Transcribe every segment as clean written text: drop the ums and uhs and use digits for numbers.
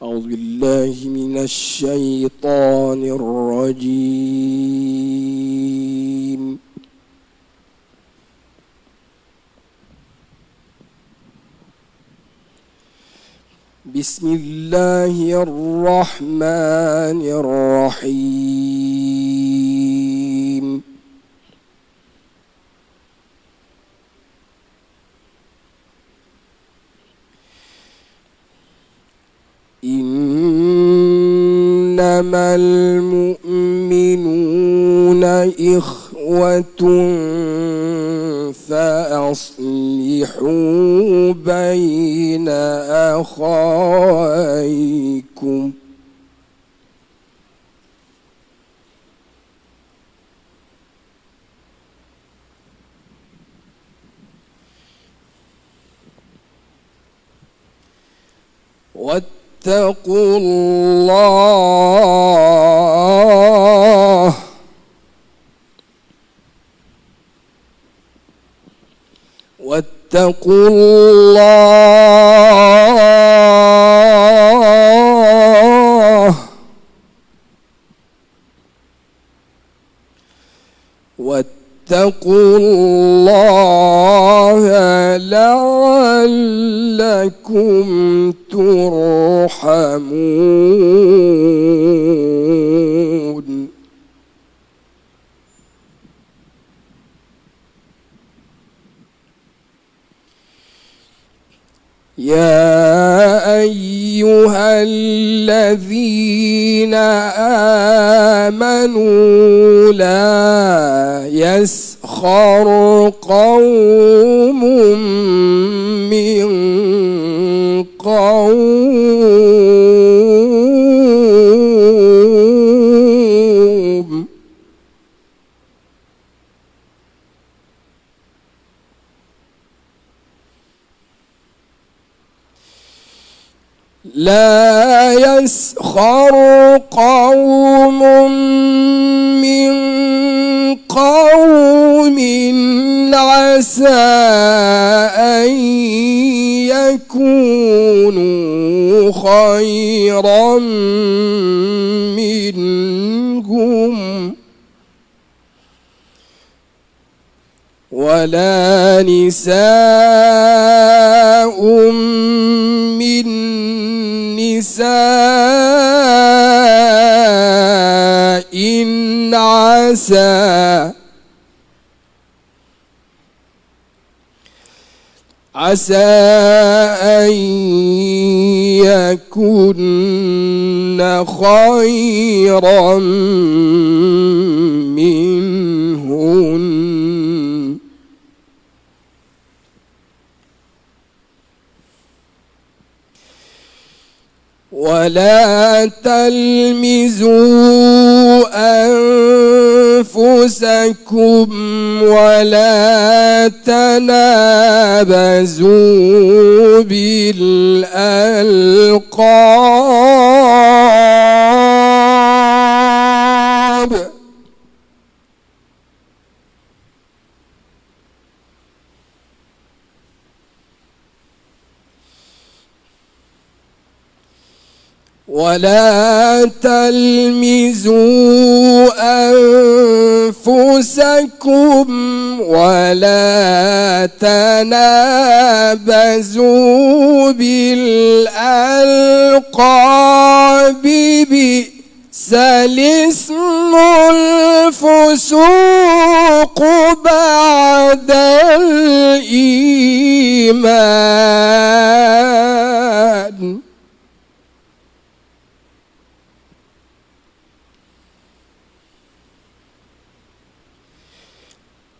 أعوذ بالله من الشيطان الرجيم. بسم الله الرحمن الرحيم. إنما المؤمنون إخوة فأصلحوا بين أخويكم. واتقوا الله واتقوا الله واتقوا الله لعلكم ترحمون. يا أيها الذين آمنوا لا يسخر قوم من قوم لا يسخر قوم من قوم عسى أن يكونوا خيرا منهم ولا نساء من نساء عسى أن يكن خيرا منهن ولا تلمزوا أنفسكم ولا تنابزوا بالألقاب ولا تلمزوا أنفسكم ولا تنابزوا بالألقاب بئس الاسم الفسوق بعد الإيمان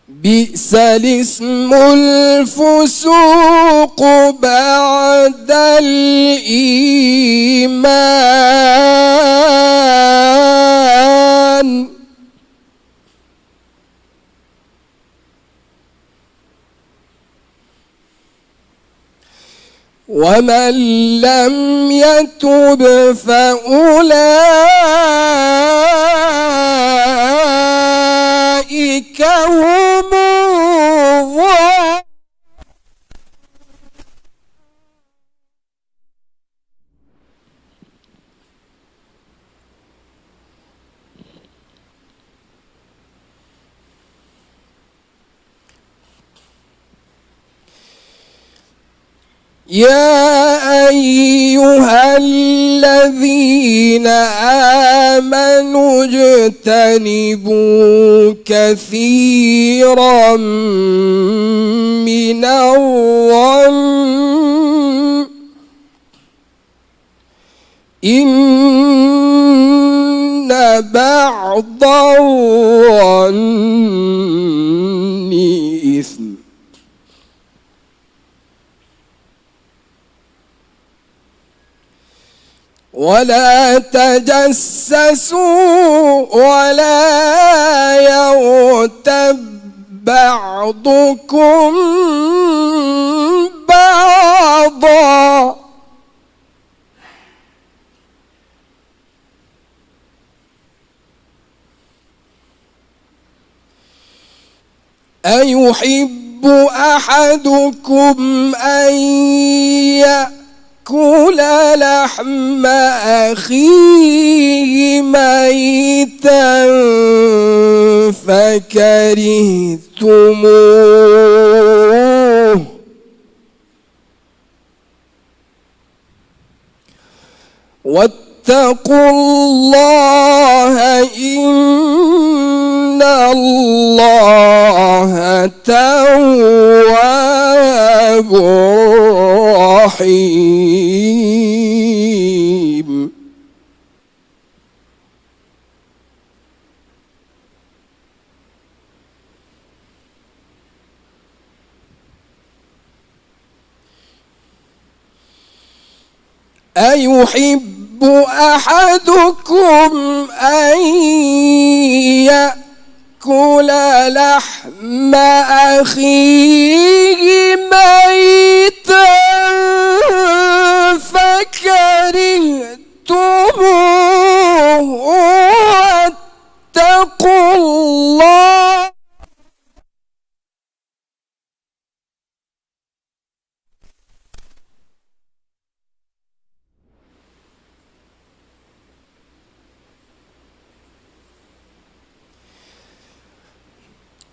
بئس الاسم الفسوق بعد الإيمان ومن لم يتب فأولئك هم الظالمون. يا أيها الذين آمنوا اجتنبوا كثيرا من الظن إن بعض الظن إثم ولا تجسسوا ولا يغتب بعضكم بعضا أيحب أحدكم أن يأكل لحم أخيه ميتا فكرهتموه واتقوا الله إن الله تواب رحيم. أيحب أحدكم أن يأكل لحم أخيه ميتا فكرهتموه واتقوا الله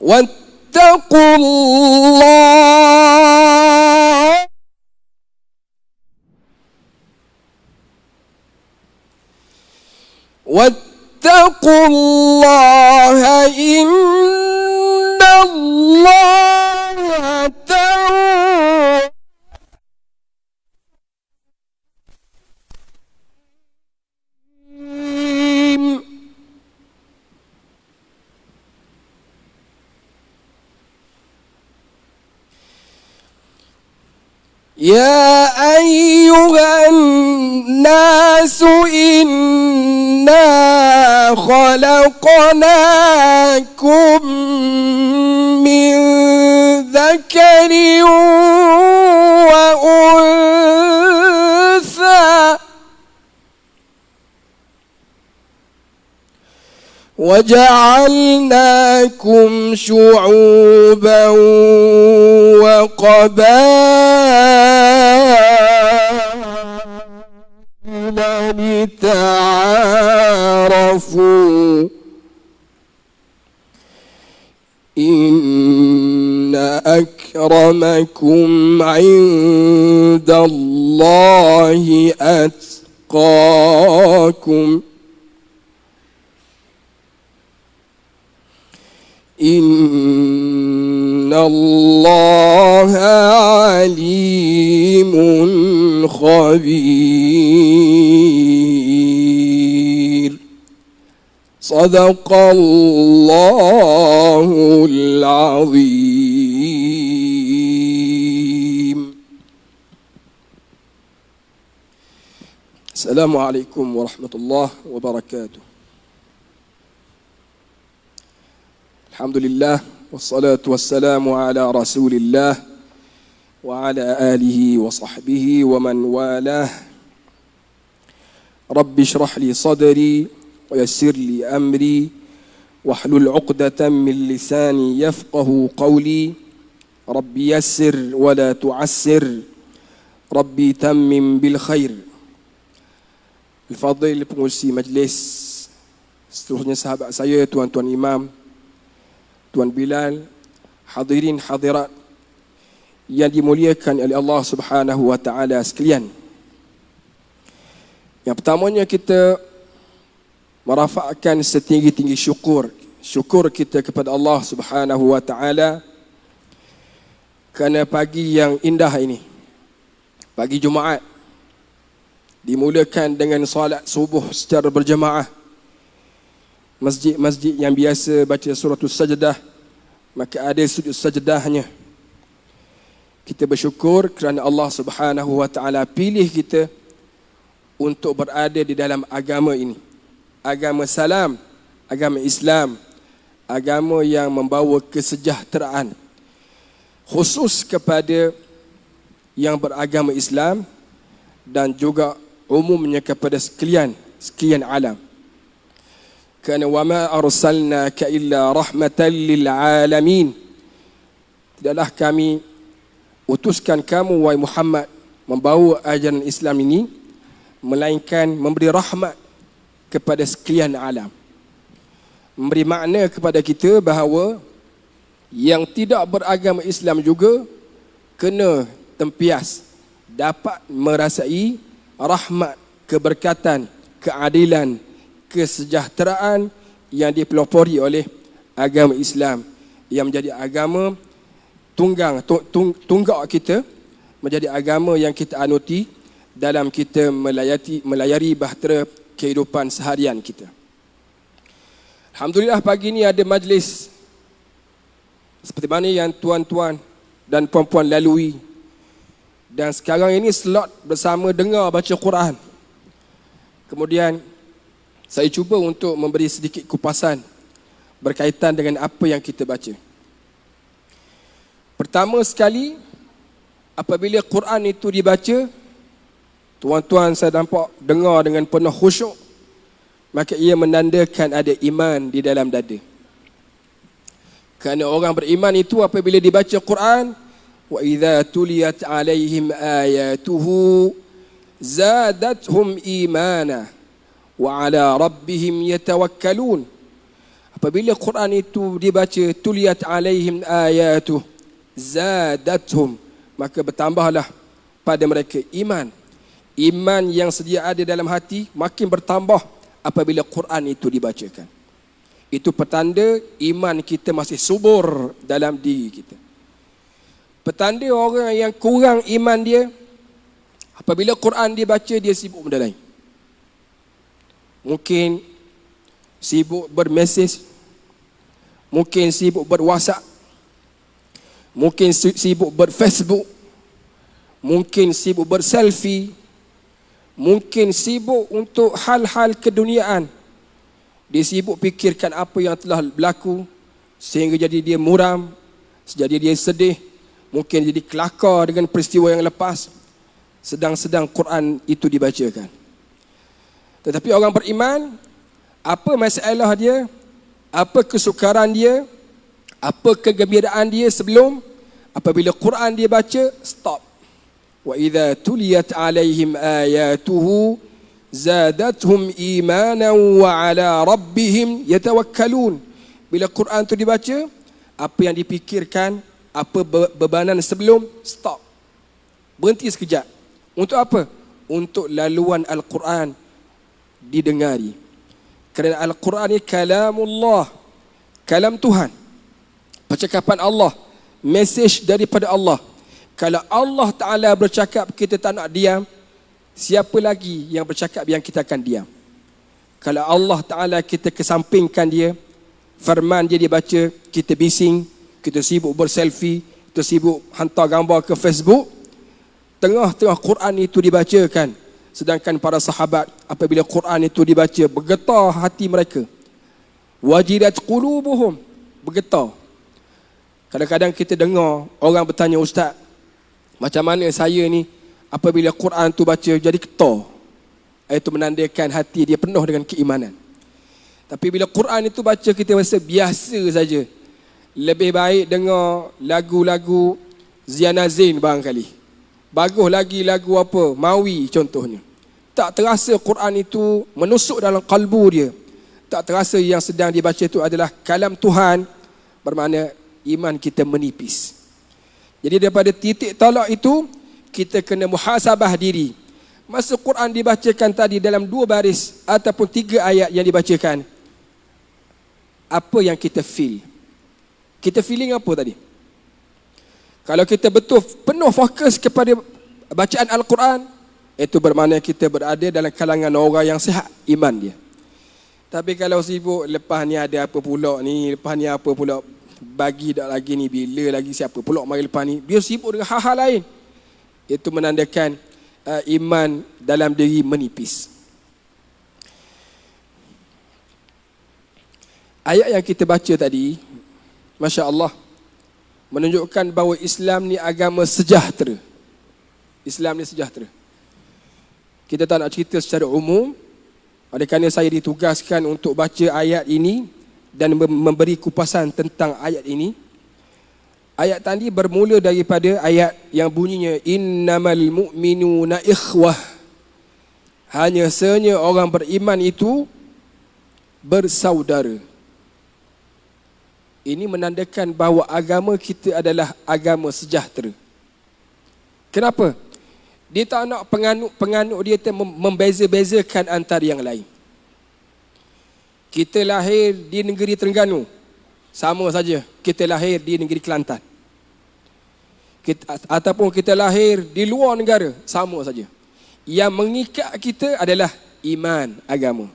واتقوا الله واتقوا الله إن الله تواب يا أيها الناس إنا خلقناكم من ذكر وأنثى وجعلناكم شعوبا وقبائل لتعارفوا إن أكرمكم عند الله أتقاكم إن الله عليم خبير. صدق الله العظيم. السلام عليكم ورحمة الله وبركاته. الحمد لله والصلاة والسلام على رسول الله وعلى آله وصحبه ومن والاه. رب اشرح لي صدري ويسر لي أمري واحلل عقدة من لساني يفقه قولي. ربي يسر ولا تعسر ربي تمم بالخير. Al-Fadhil pengurusi majlis, seterusnya sahabat saya, tuan-tuan imam, Tuan Bilal, hadirin hadirat yang dimuliakan oleh Allah Subhanahu wa taala sekalian. Yang pertamanya, kita merafakkan setinggi-tinggi syukur kita kepada Allah Subhanahu wa taala kerana pagi yang indah ini, pagi Jumaat, dimulakan dengan solat subuh secara berjemaah. Masjid-masjid yang biasa baca suratul sajdah, maka ada sujud sajdahnya. Kita bersyukur kerana Allah Subhanahu wa taala pilih kita untuk berada di dalam agama ini. Agama salam, agama Islam, agama yang membawa kesejahteraan. Khusus kepada yang beragama Islam dan juga umumnya kepada sekalian alam. Kerana wama arsalnaka illa rahmatan lil alamin. Tidaklah kami utuskan kamu wahai Muhammad membawa ajaran Islam ini melainkan memberi rahmat kepada sekalian alam. Memberi makna kepada kita bahawa yang tidak beragama Islam juga kena tempias dapat merasai rahmat, keberkatan, keadilan, kesejahteraan yang dipelopori oleh agama Islam yang menjadi agama tunggak kita, menjadi agama yang kita anuti dalam kita melayari bahtera kehidupan seharian kita. Alhamdulillah, pagi ini ada majlis seperti mana yang tuan-tuan dan puan-puan lalui. Dan sekarang ini slot bersama dengar baca Quran. Kemudian saya cuba untuk memberi sedikit kupasan berkaitan dengan apa yang kita baca. Pertama sekali, apabila Quran itu dibaca, tuan-tuan saya nampak dengar dengan penuh khusyuk, maka ia menandakan ada iman di dalam dada. Kerana orang beriman itu apabila dibaca Quran, wa idza tuliyat alaihim ayatuhu zadatuhum imana wa ala rabbihim yatawakkalun. Apabila Quran itu dibaca, tuliyat alaihim ayatuhu zadatuhum, maka bertambahlah pada mereka iman. Iman yang sedia ada dalam hati makin bertambah apabila Quran itu dibacakan. Itu petanda iman kita masih subur dalam diri kita. Petanda orang yang kurang iman dia, apabila Quran dibaca, dia sibuk benda lain. Mungkin sibuk bermesej, mungkin sibuk berWhatsApp, mungkin sibuk berFacebook, mungkin sibuk berselfie, mungkin sibuk untuk hal-hal keduniaan. Dia sibuk fikirkan apa yang telah berlaku sehingga jadi dia muram, jadi dia sedih, mungkin jadi kelakar dengan peristiwa yang lepas, sedang Quran itu dibacakan. Tetapi orang beriman, apa masalah dia, apa kesukaran dia, apa kegembiraan dia sebelum, apabila Quran dia baca, stop. Wa idza tuliyat alaihim ayatuhu zadatuhum imanan wa ala rabbihim yatawakkalun. Bila Quran itu dibaca, apa yang dipikirkan, apa bebanan sebelum, stop. Berhenti sekejap. Untuk apa? Untuk laluan Al-Quran didengari. Kerana Al-Quran ini kalamullah, kalam Tuhan, percakapan Allah, mesej daripada Allah. Kalau Allah Ta'ala bercakap, kita tak nak diam, siapa lagi yang bercakap yang kita akan diam? Kalau Allah Ta'ala kita kesampingkan dia, firman dia dibaca, kita bising, kita sibuk berselfie, kita sibuk hantar gambar ke Facebook, tengah-tengah Quran itu dibacakan. Sedangkan para sahabat, apabila Quran itu dibaca, bergetar hati mereka. Wajilat qulubuhum, bergetar. Kadang-kadang kita dengar orang bertanya, Ustaz, macam mana saya ni apabila Quran tu baca jadi getar? Itu menandakan hati dia penuh dengan keimanan. Tapi bila Quran itu baca, kita rasa biasa saja. Lebih baik dengar lagu-lagu Ziana Zain barangkali. Bagus lagi lagu apa? Mawi contohnya. Tak terasa Quran itu menusuk dalam kalbu dia. Tak terasa yang sedang dibaca itu adalah kalam Tuhan. Bermakna iman kita menipis. Jadi daripada titik tolak itu, kita kena muhasabah diri. Masa Quran dibacakan tadi dalam 2 baris ataupun 3 ayat yang dibacakan, apa yang kita feel? Kita feeling apa tadi? Kalau kita betul penuh fokus kepada bacaan Al-Quran, itu bermakna kita berada dalam kalangan orang yang sihat iman dia. Tapi kalau sibuk, lepas ni ada apa pula ni, lepas ni apa pula, bagi dah lagi ni, bila lagi siapa pula mari lepas ni, dia sibuk dengan hal-hal lain. Itu menandakan iman dalam diri menipis. Ayat yang kita baca tadi, Masya Allah, menunjukkan bahawa Islam ni agama sejahtera. Islam ni sejahtera. Kita tak nak cerita secara umum, oleh kerana saya ditugaskan untuk baca ayat ini dan memberi kupasan tentang ayat ini. Ayat tadi bermula daripada ayat yang bunyinya innamal mu'minuna ikhwah. Hanya senya orang beriman itu bersaudara. Ini menandakan bahawa agama kita adalah agama sejahtera. Kenapa? Dia tak nak penganut dia membeza-bezakan antara yang lain. Kita lahir di negeri Terengganu, sama saja kita lahir di negeri Kelantan. Ataupun kita lahir di luar negara, sama saja. Yang mengikat kita adalah iman, agama.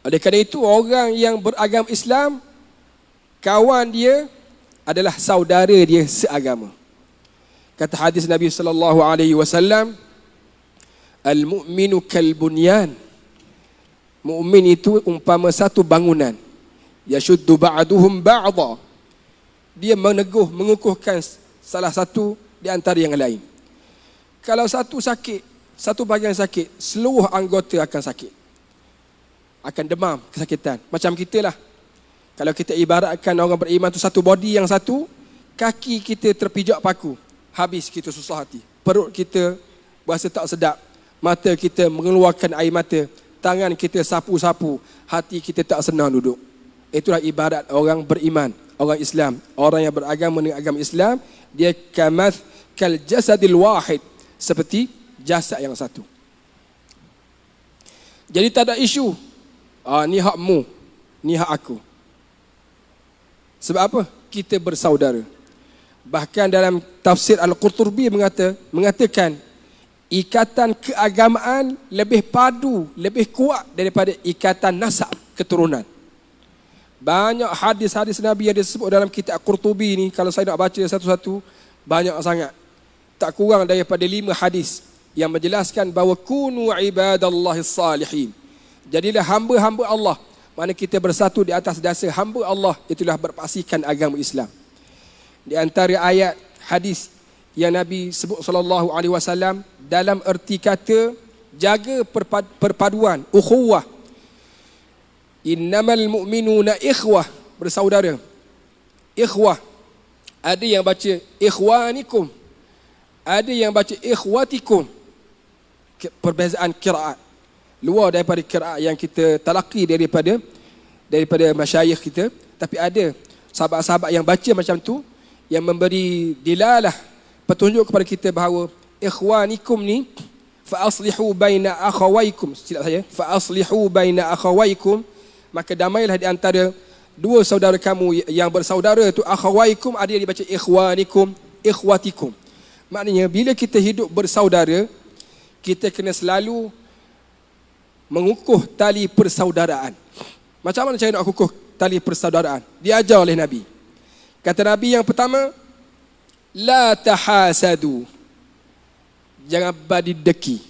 Oleh kerana itu, orang yang beragama Islam, kawan dia adalah saudara dia seagama. Kata hadis Nabi sallallahu alaihi wasallam, al-mu'minu kal-bunyan. Mukmin itu umpama satu bangunan. Yashuddu ba'duhum ba'dha. Dia mengukuhkan salah satu di antara yang lain. Kalau satu sakit, satu bahagian sakit, seluruh anggota akan sakit. Akan demam, kesakitan. Macam kita lah. Kalau kita ibaratkan orang beriman tu satu body yang satu, kaki kita terpijak paku, habis kita susah hati. Perut kita berasa tak sedap, mata kita mengeluarkan air mata, tangan kita sapu-sapu, hati kita tak senang duduk. Itulah ibarat orang beriman, orang Islam. Orang yang beragama dengan agama Islam, dia kal jasadil wahid, seperti jasad yang satu. Jadi tak ada isu, ni hakmu, ni hak aku. Sebab apa? Kita bersaudara. Bahkan dalam tafsir Al-Qurtubi mengatakan ikatan keagamaan lebih padu, lebih kuat daripada ikatan nasab, keturunan. Banyak hadis-hadis Nabi yang disebut dalam kitab Qurtubi ni, kalau saya nak baca satu-satu, banyak sangat. Tak kurang daripada 5 hadis yang menjelaskan bahawa kunu ibadallahis salihin. Jadilah hamba-hamba Allah. Mana kita bersatu di atas dasar hamba Allah, itulah berpaksikan agama Islam. Di antara ayat hadis yang Nabi sebut sallallahu alaihi wasallam dalam erti kata jaga perpaduan, ukhuwah. Innamal mu'minuna ikhwah, bersaudara. Ikhwah. Ada yang baca ikhwanikum, ada yang baca ikhwatikum. Perbezaan qiraat. Luar daripada qiraat yang kita talaqi daripada masyayikh kita, tapi ada sahabat-sahabat yang baca macam tu, yang memberi dilalah, petunjuk kepada kita bahawa ikhwanikum ni fa aslihu baina akhawaikum, silap saya, fa aslihu baina akhawaikum, maka damailah di antara dua saudara kamu yang bersaudara tu. Akhawaikum ada yang dibaca ikhwanikum, ikhwatikum. Maknanya bila kita hidup bersaudara, kita kena selalu mengukuh tali persaudaraan. Macam mana cara nak kukuh tali persaudaraan? Diajar oleh Nabi. Kata Nabi yang pertama, la tahasadu, jangan badi deki.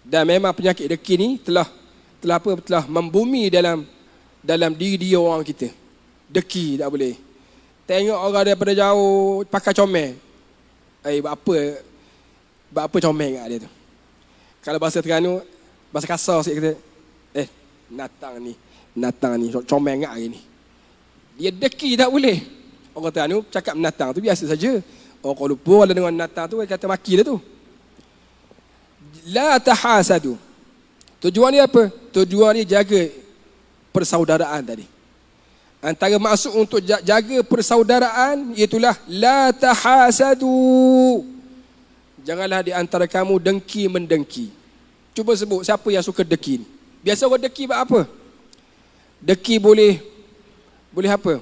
Dan memang penyakit deki ni telah membumi dalam diri orang kita. Deki tak boleh. Tengok orang daripada jauh pakai comel. Buat apa comel kat dia tu? Kalau bahasa Terengganu, bahasa kasar sikit kata, natang ni comel ngak hari ni. Dia deki tak boleh. Orang Terengganu cakap natang tu biasa saja. Orang Kuala Lumpur ada dengan natang tu kata maki dia tu. La tahasadu. Tujuan dia apa? Tujuan dia jaga persaudaraan tadi. Antara maksud untuk jaga persaudaraan iaitulah la tahasadu. Janganlah di antara kamu dengki mendengki. Cuba sebut siapa yang suka deki ni. Biasa orang deki buat apa? Deki boleh apa?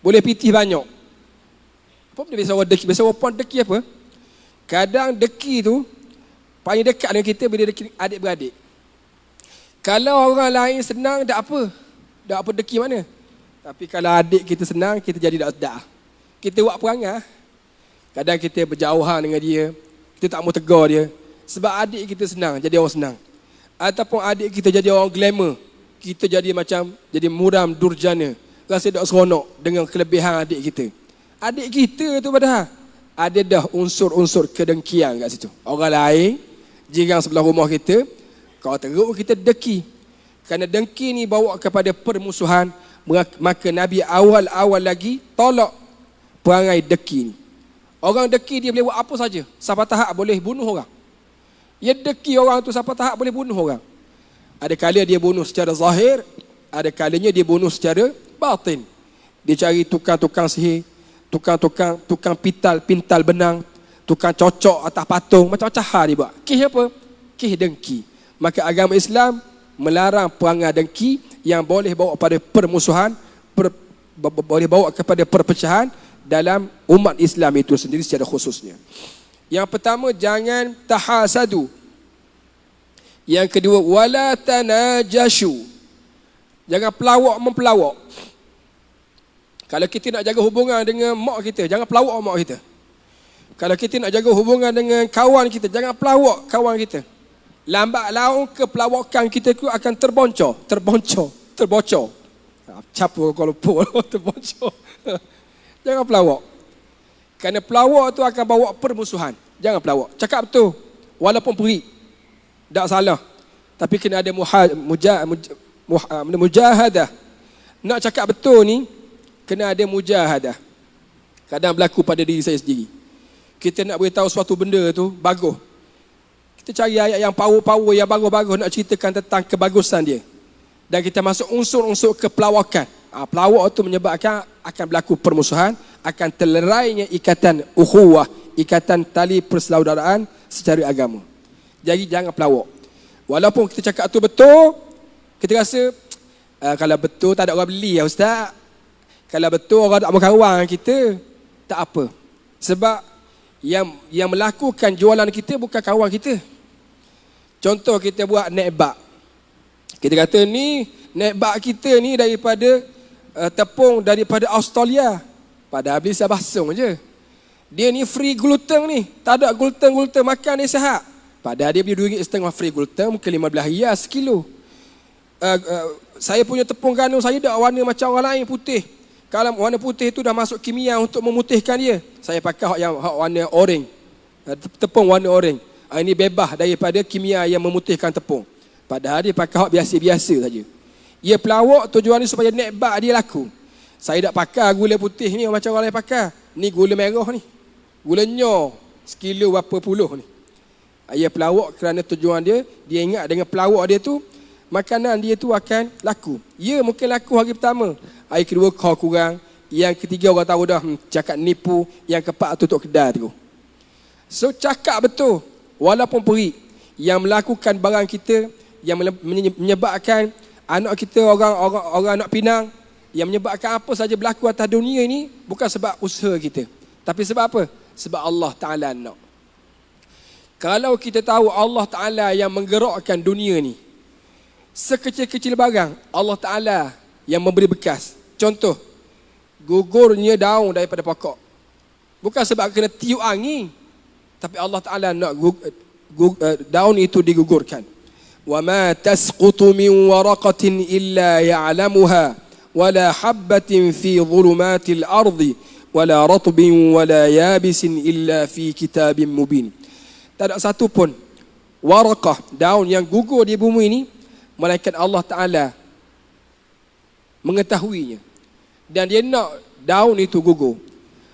Boleh pitih banyak. Apa benda biasa orang deki? Biasa orang puan deki apa? Kadang deki tu paling dekat dengan kita bila deki adik-beradik. Kalau orang lain senang tak apa. Tak apa deki mana? Tapi kalau adik kita senang, kita jadi tak sedar. Kita buat perangai. Kadang kita berjauhan dengan dia. Kita tak mau tegur dia. Sebab adik kita senang, jadi orang senang. Ataupun adik kita jadi orang glamour. Kita jadi macam, jadi muram durjana. Rasa tak seronok dengan kelebihan adik kita. Adik kita tu padahal ada dah unsur-unsur kedengkian kat situ. Orang lain, jiran sebelah rumah kita, kalau teruk kita deki. Kerana dengki ni bawa kepada permusuhan. Maka Nabi awal-awal lagi tolak perangai deki ni. Orang deki dia boleh buat apa saja. Sampai tahap boleh bunuh orang. Dia deki orang tu sampai tahap boleh bunuh orang. Ada kala dia bunuh secara zahir, ada kalanya dia bunuh secara batin. Dia cari tukang-tukang sihir, tukang pintal benang, tukang cocok atas patung, macam-macam hal dia buat. Kes apa? Kes dengki. Maka agama Islam melarang perangai dengki yang boleh bawa pada permusuhan, boleh bawa kepada perpecahan dalam umat Islam itu sendiri secara khususnya. Yang pertama, jangan tahasadu. Yang kedua, wala tanajashu. Jangan pelawak mempelawak. Kalau kita nak jaga hubungan dengan mak kita, jangan pelawak mak kita. Kalau kita nak jaga hubungan dengan kawan kita, jangan pelawak kawan kita. Lambat laun kepelawakan kita tu akan terbocor. Capur kalau terbocor. Jangan pelawak. Kerana pelawak tu akan bawa permusuhan. Jangan pelawak. Cakap betul. Walaupun perik. Tak salah. Tapi kena ada mujahadah. Nak cakap betul ni, kena ada mujahadah. Kadang berlaku pada diri saya sendiri. Kita nak beritahu suatu benda tu, bagus. Kita cari ayat yang power-power, yang bagus-bagus nak ceritakan tentang kebagusan dia. Dan kita masuk unsur-unsur kepelawakan. Pelawak itu menyebabkan akan berlaku permusuhan, akan terlerainya ikatan ukhuwah, ikatan tali persaudaraan secara agama. Jadi jangan pelawak. Walaupun kita cakap tu betul, kita rasa kalau betul tak ada orang beli ya ustaz. Kalau betul orang tak berkawan kita, tak apa. Sebab yang melakukan jualan kita bukan kawan kita. Contoh kita buat naik bak. Kita kata ni naik bak kita ni daripada tepung daripada Australia. Padahal beli sabasung je. Dia ni free gluten ni. Tak ada gluten makan dia sihat. Padahal dia beli RM2.5 free gluten, mungkin RM15 sekilo. Saya punya tepung gandum saya dah warna macam orang lain putih. Kalau warna putih tu dah masuk kimia untuk memutihkan dia. Saya pakai hak warna oranye. Tepung warna oranye. Ini bebas daripada kimia yang memutihkan tepung. Padahal dia pakai hak biasa-biasa saja. Ia pelawak tujuan ni supaya naik bak dia laku. Saya tak pakai gula putih ni macam orang lain pakai. Ni gula merah ni. Gula nyor. Sekilo berapa puluh ni. Ia pelawak kerana tujuan dia ingat dengan pelawak dia tu, makanan dia tu akan laku. Ya mungkin laku hari pertama. Hari kedua kau kurang. Yang ketiga orang tahu dah cakap nipu. Yang keempat tutup kedai tu. So cakap betul. Walaupun perik. Yang melakukan barang kita, yang menyebabkan anak kita orang anak pinang, yang menyebabkan apa saja berlaku atas dunia ini bukan sebab usaha kita. Tapi sebab apa? Sebab Allah Ta'ala nak. Kalau kita tahu Allah Ta'ala yang menggerakkan dunia ni, sekecil-kecil barang Allah Ta'ala yang memberi bekas. Contoh, gugurnya daun daripada pokok. Bukan sebab kena tiup angin, tapi Allah Ta'ala nak daun itu digugurkan. وَمَا تَسْقُطُ مِنْ وَرَقَةٍ إِلَّا يَعْلَمُهَا وَلَا حَبَّةٍ فِي ظُلُمَاتِ الْأَرْضِ وَلَا رَطْبٍ وَلَا يَابِسٍ إِلَّا فِي كِتَابٍ مُبِينٍ. Tak ada satu pun waraqah, daun yang gugur di bumi ini, melainkan Allah Ta'ala mengetahuinya. Dan dia nak daun itu gugur.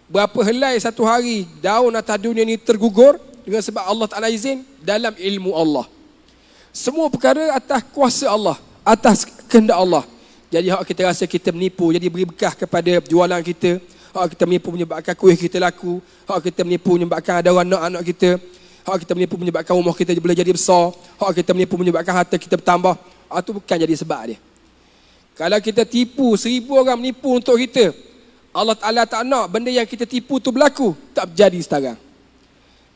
Berapa helai satu hari daun atas dunia ini tergugur dengan sebab Allah Ta'ala izin dalam ilmu Allah. Semua perkara atas kuasa Allah, atas kehendak Allah. Jadi hak kita rasa kita menipu, jadi beri bekah kepada jualan kita. Hak kita menipu menyebabkan kuih kita laku. Hak kita menipu menyebabkan ada anak-anak kita. Hak kita menipu menyebabkan rumah kita boleh jadi besar. Hak kita menipu menyebabkan harta kita bertambah. Itu bukan jadi sebab dia. Kalau kita tipu 1000 orang menipu untuk kita, Allah Ta'ala tak nak benda yang kita tipu tu berlaku. Tak berjadi sekarang.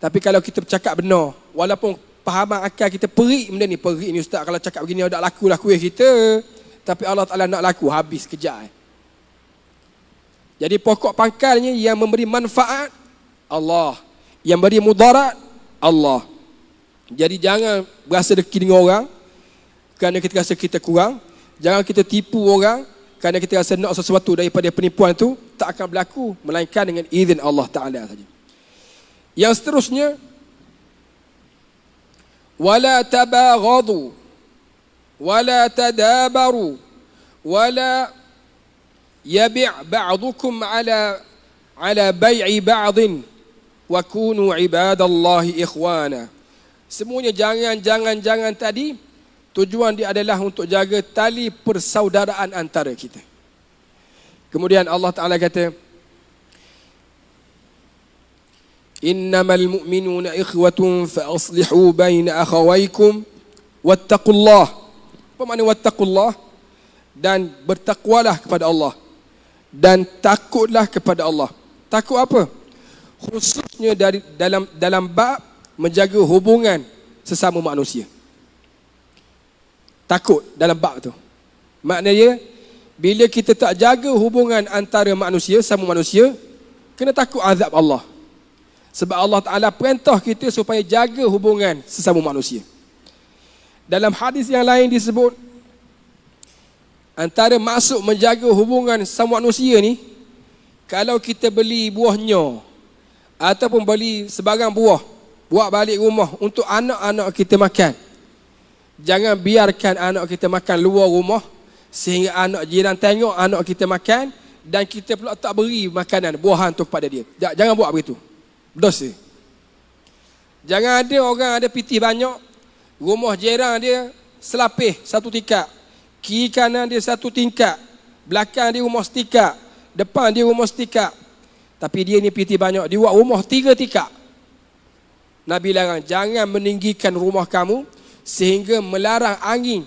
Tapi kalau kita bercakap benar, walaupun pahaman akal kita perik benda ni, perik ni ustaz, kalau cakap begini tak laku lah kuih kita. Tapi Allah Ta'ala nak laku, habis kejap. Jadi pokok pangkalnya yang memberi manfaat, Allah. Yang beri mudarat, Allah. Jadi jangan berasa deki dengan orang kerana kita rasa kita kurang. Jangan kita tipu orang kerana kita rasa nak sesuatu daripada penipuan itu. Tak akan berlaku, melainkan dengan izin Allah Ta'ala saja. Yang seterusnya, wala tabaghadu wala tadabaru wala yabi' ba'dukum ala bai'i ba'din wa kunu ibadallahi ikhwana. Semuanya jangan tadi tujuan dia adalah untuk jaga tali persaudaraan antara kita. Kemudian Allah Ta'ala kata, innamal mu'minuna ikhwatun fa aslihu baina akhawaykum wattaqullah. Apa makna wattaqullah? Dan bertakwalah kepada Allah dan takutlah kepada Allah. Takut apa? Khususnya dalam bab menjaga hubungan sesama manusia. Takut dalam bab tu. Maknanya bila kita tak jaga hubungan antara manusia sama manusia, kena takut azab Allah. Sebab Allah Ta'ala perintah kita supaya jaga hubungan sesama manusia. Dalam hadis yang lain disebut, antara maksud menjaga hubungan sesama manusia ni, kalau kita beli buahnya ataupun beli sebarang buah, buat balik rumah untuk anak-anak kita makan, jangan biarkan anak kita makan luar rumah sehingga anak jiran tengok anak kita makan dan kita pula tak beri makanan buahan tu kepada dia. Jangan buat begitu. Dosa. Jangan ada orang ada pitih banyak, rumah jiran dia selapih satu tingkat, kiri kanan dia satu tingkat, belakang dia rumah setingkat, depan dia rumah setingkat, tapi dia ni pitih banyak, dia buat rumah 3 tingkat. Nabi larang, jangan meninggikan rumah kamu sehingga melarang angin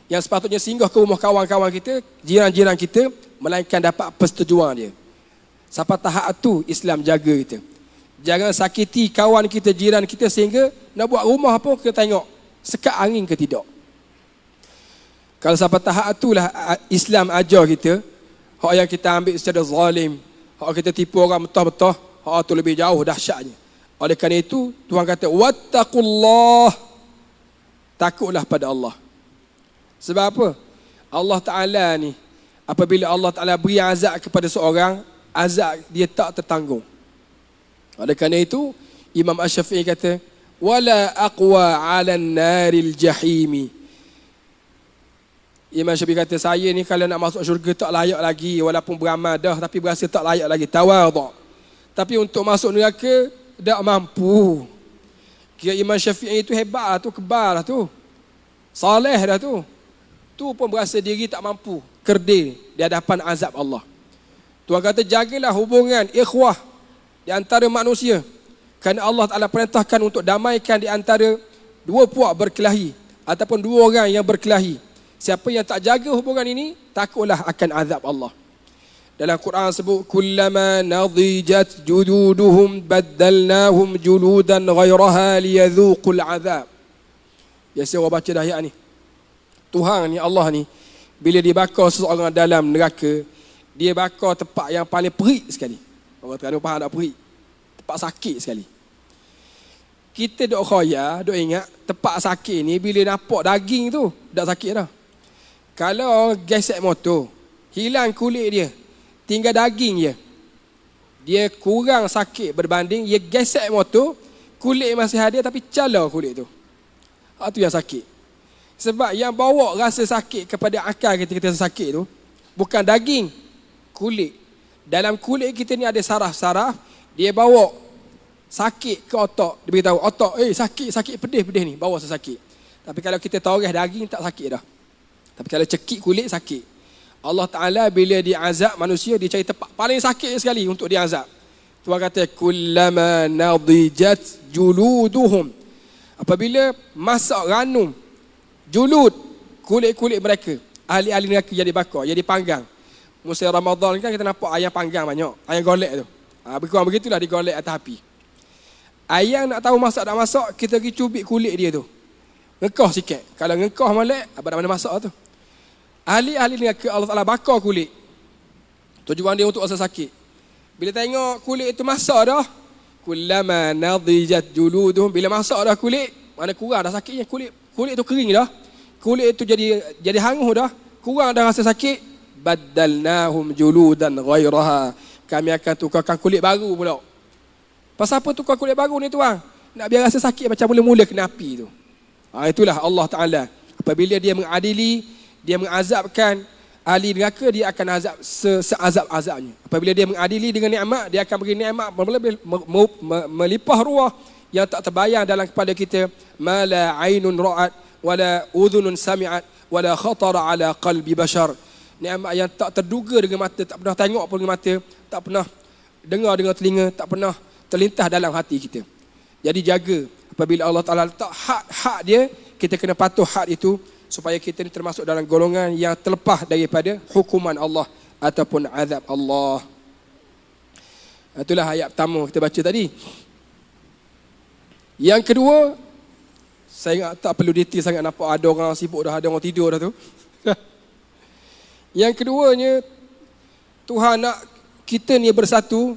yang sepatutnya singgah ke rumah kawan-kawan kita, jiran-jiran kita, melainkan dapat persetujuan dia. Sampai tahap tu Islam jaga kita. Jangan sakiti kawan kita, jiran kita sehingga nak buat rumah apa kita tengok sekat angin ke tidak. Kalau sampai tahap itulah Islam ajar kita, hak yang kita ambil secara zalim, hak kita tipu orang betul-betul, hak tu lebih jauh dahsyatnya. Oleh kerana itu Tuhan kata wattaqullah, takutlah pada Allah. Sebab apa? Allah Ta'ala ni apabila Allah Ta'ala beri azab kepada seorang, azab dia tak tertanggung. Oleh kerana itu Imam Asy-Syafi'i kata wala aqwa 'alan naril jahimi. Imam Syafi'i kata, saya ni kalau nak masuk syurga tak layak lagi, walaupun beramal dah tapi berasa tak layak lagi, tawadhu. Tapi untuk masuk neraka tak mampu. Kira Imam Syafi'i itu hebat tu, kebal tu, saleh dah tu. Tu pun berasa diri tak mampu, kerdil di hadapan azab Allah. Tuhan kata jagalah hubungan ikhwah di antara manusia, kerana Allah Ta'ala perintahkan untuk damaikan di antara dua puak berkelahi ataupun dua orang yang berkelahi. Siapa yang tak jaga hubungan ini, takutlah akan azab Allah. Dalam Quran sebut kullama nadijat juluduhum baddalnahum juludan ghairaha liyadhuqul azab. Biasa orang baca dah ayat ni. Tuhan ni, Allah ni, bila dia bakar seseorang dalam neraka, dia bakar tempat yang paling perik sekali. Orang Terengganu faham tak perik? Tempat sakit sekali. Kita duk khoya, duk ingat tempat sakit ni bila nampak daging tu dah sakit dah. Kalau gesek motor, hilang kulit dia, tinggal daging je, dia kurang sakit berbanding dia gesek motor, kulit masih ada tapi cala kulit tu. Itu yang sakit. Sebab yang bawa rasa sakit kepada akal kita sakit tu bukan daging, kulit. Dalam kulit kita ni ada saraf-saraf, dia bawa sakit ke otak. Dia beritahu otak, sakit pedih ni, bawa rasa sakit. Tapi kalau kita toreh daging tak sakit dah. Tapi kalau cekik kulit sakit. Allah Ta'ala bila dia azab manusia, dia cari tempat paling sakit sekali untuk dia azab. Tuhan kata, kullama nadijat juluduhum. Apabila masak ranum, julud, kulit-kulit mereka, ahli-ahli neraka jadi bakar, jadi panggang. Musim Ramadan kan kita nampak ayam panggang banyak, ayam golek tu. Berkurang begitulah digolek atas api. Ayam nak tahu masak tak masak, kita pergi cubit kulit dia tu. Ngekah sikit. Kalau ngekah molek, apa mana masak tu. Ahli-ahli neraka Allah Ta'ala bakar kulit. Tujuan dia untuk rasa sakit. Bila tengok kulit itu masak dah, kullama nadijat juluduhum, bila masak dah kulit, mana kurang dah sakitnya, kulit tu kering dah. Kulit itu jadi hangus dah, kurang dah rasa sakit, baddalnahum juludan ghairaha. Kami akan tukarkan kulit baru pula. Pasal apa tukar kulit baru ni tuan? Nak biar rasa sakit macam mula-mula kena api tu. Itulah Allah Ta'ala. Apabila dia mengadili, dia mengazabkan ahli neraka, dia akan azab seazab-azabnya. Apabila dia mengadili dengan nikmat, dia akan beri nikmat melimpah ruah yang tak terbayang dalam kepala kita. Ma la ainun ra'at, wala udhunun sami'at, wala khatara ala qalbi bashar. Nikmat yang tak terduga dengan mata, tak pernah tengok pun dengan mata, tak pernah dengar dengan telinga, tak pernah terlintas dalam hati kita. Jadi jaga, apabila Allah Ta'ala letak hak dia, kita kena patuh hak itu, supaya kita ni termasuk dalam golongan yang terlepas daripada hukuman Allah ataupun azab Allah. Itulah ayat pertama kita baca tadi. Yang kedua, saya tak perlu detail sangat, nampak ada orang sibuk dah, ada orang tidur dah tu. Yang keduanya, Tuhan nak kita ni bersatu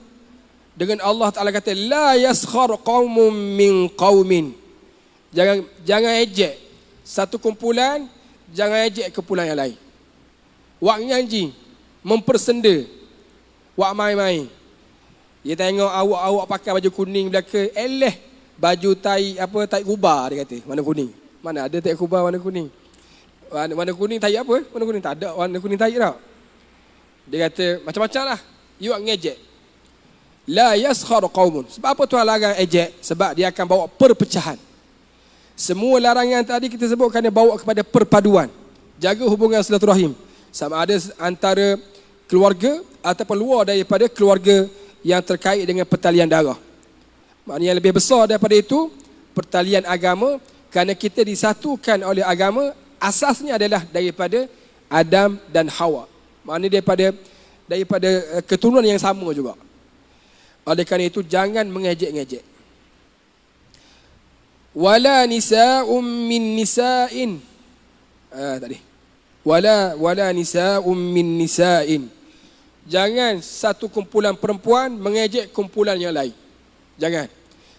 dengan Allah Ta'ala. Kata, la yaskhar qaumun min qaumin. Jangan ejek satu kumpulan, jangan ejek kumpulan yang lain. Wak nyanji, mempersenda, wak main-main. Dia tengok awak pakai baju kuning belaka, baju tai kubah, dia kata, warna kuning. Mana ada tai kubah warna kuning? Warna kuning tai apa? Warna kuning tak ada warna kuning tai tak. Dia kata macam-macam lah. You ngejek. La yaskhar qaumun. Sebab apa Tuhan larang ejek? Sebab dia akan bawa perpecahan. Semua larangan tadi kita sebutkan dia bawa kepada perpaduan. Jaga hubungan silaturahim. Sama ada antara keluarga ataupun luar daripada keluarga yang terkait dengan pertalian darah. Maknanya yang lebih besar daripada itu, pertalian agama, kerana kita disatukan oleh agama, asasnya adalah daripada Adam dan Hawa. Maknanya daripada keturunan yang sama juga. Oleh kerana itu jangan mengejek-ngejek. Wala nisa'um min nisa'in. Tadi. Wala nisa'um min nisa'in. Jangan satu kumpulan perempuan mengejek kumpulan yang lain. Jangan.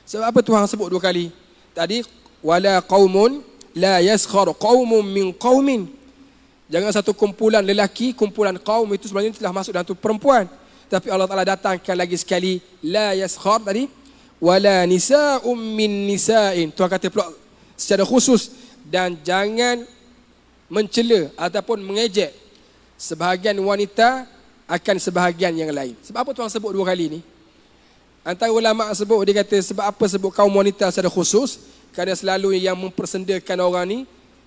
Sebab apa Tuhan sebut dua kali? Tadi wala qaumun la yaskhar qaumun min qaumin. Jangan satu kumpulan lelaki, kumpulan kaum itu sebenarnya telah masuk dalam tu perempuan. Tapi Allah Ta'ala datangkan lagi sekali la yaskhar tadi, wala nisa'um min nisa'in. Tuhan kata pula secara khusus, dan jangan mencela ataupun mengejek sebahagian wanita akan sebahagian yang lain. Sebab apa Tuhan sebut dua kali ni? Antara ulama sebut, dia kata sebab apa sebut kaum wanita secara khusus? Kerana selalu yang mempersendakan orang ni,